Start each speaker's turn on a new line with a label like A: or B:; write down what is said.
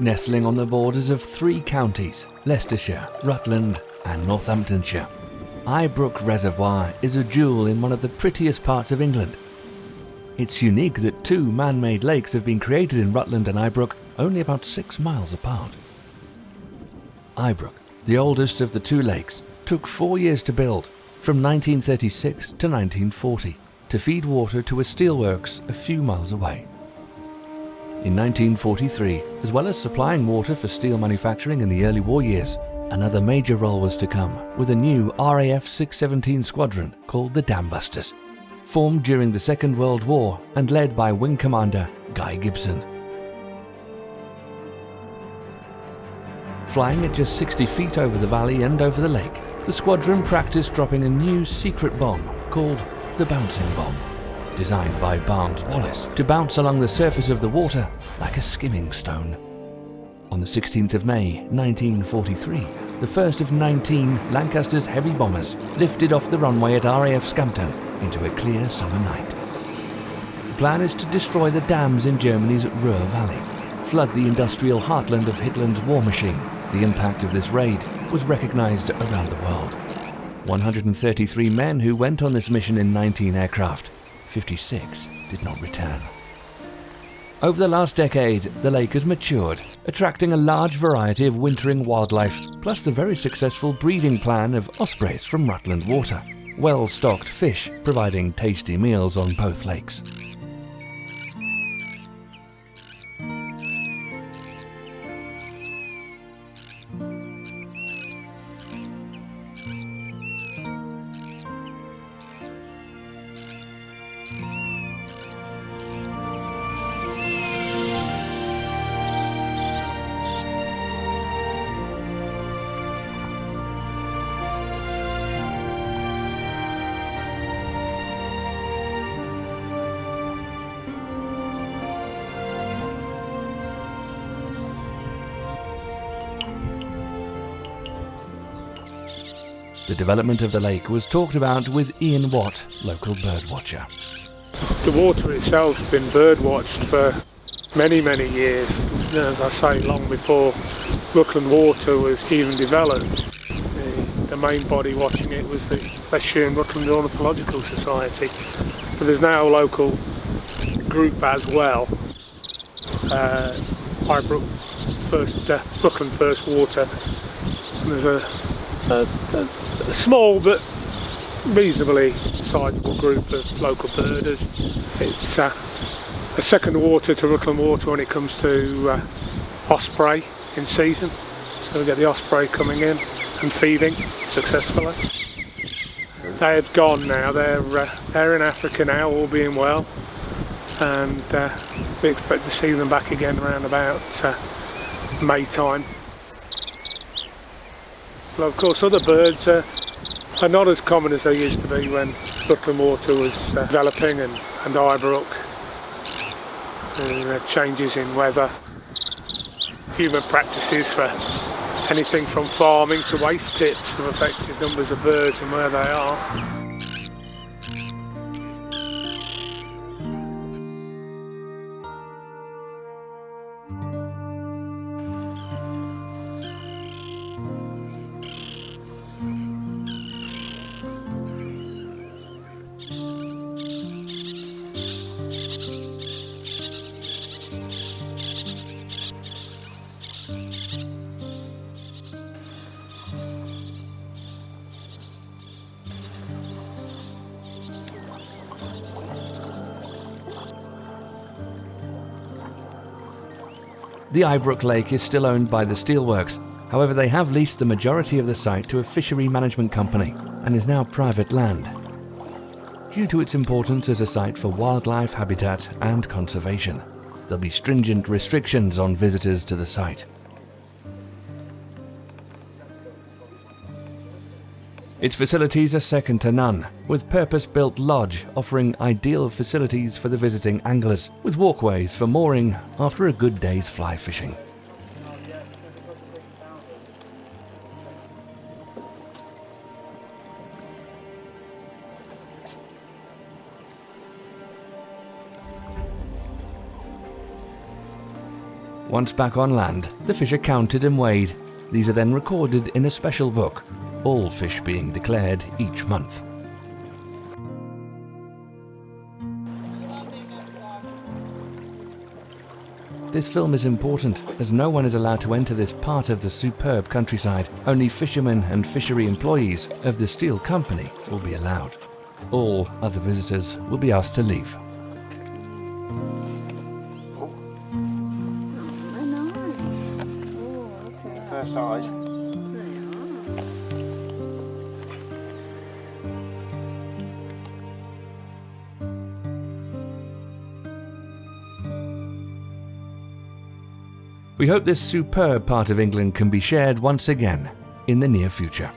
A: Nestling on the borders of 3 counties, Leicestershire, Rutland and Northamptonshire, Eyebrook Reservoir is a jewel in one of the prettiest parts of England. It's unique that 2 man-made lakes have been created in Rutland and Eyebrook, only about 6 miles apart. Eyebrook, the oldest of the 2 lakes, took 4 years to build, from 1936 to 1940, to feed water to a steelworks a few miles away. In 1943, as well as supplying water for steel manufacturing in the early war years, another major role was to come with a new RAF 617 squadron called the Dam Busters, formed during the Second World War and led by Wing Commander Guy Gibson. Flying at just 60 feet over the valley and over the lake, the squadron practiced dropping a new secret bomb called the Bouncing Bomb, designed by Barnes Wallis to bounce along the surface of the water like a skimming stone. On the 16th of May 1943, the first of 19 Lancaster's heavy bombers lifted off the runway at RAF Scampton into a clear summer night. The plan is to destroy the dams in Germany's Ruhr Valley, flood the industrial heartland of Hitler's war machine. The impact of this raid was recognized around the world. 133 men who went on this mission in 19 aircraft, 56 did not return. Over the last decade, the lake has matured, attracting a large variety of wintering wildlife, plus the very successful breeding plan of ospreys from Rutland water, well-stocked fish providing tasty meals on both lakes. The development of the lake was talked about with Ian Watt, local birdwatcher.
B: The water itself's been birdwatched for many, many years. As I say, long before Rutland water was even developed. The main body watching it was the Leicestershire and Rutland Ornithological Society. But there's now a local group as well. Eye Brook Rutland First Water. And there's a small but reasonably sizable group of local birders. It's a second water to Rutland water when it comes to osprey in season. So we get the osprey coming in and feeding successfully. They have gone now. They're in Africa now, all being well, and we expect to see them back again around about May time. Well, of course, other birds are not as common as they used to be when Rutland water was developing, and Eye Brook. Changes in weather, human practices for anything from farming to waste tips have affected numbers of birds and where they are.
A: The Eyebrook Lake is still owned by the Steelworks. However, they have leased the majority of the site to a fishery management company and is now private land, due to its importance as a site for wildlife habitat and conservation. There'll be stringent restrictions on visitors to the site. Its facilities are second to none, with purpose-built lodge offering ideal facilities for the visiting anglers, with walkways for mooring after a good day's fly fishing. Once back on land, the fish are counted and weighed. These are then recorded in a special book, all fish being declared each month. This film is important as no one is allowed to enter this part of the superb countryside. Only fishermen and fishery employees of the steel company will be allowed. All other visitors will be asked to leave.
C: First size.
A: We hope this superb part of England can be shared once again in the near future.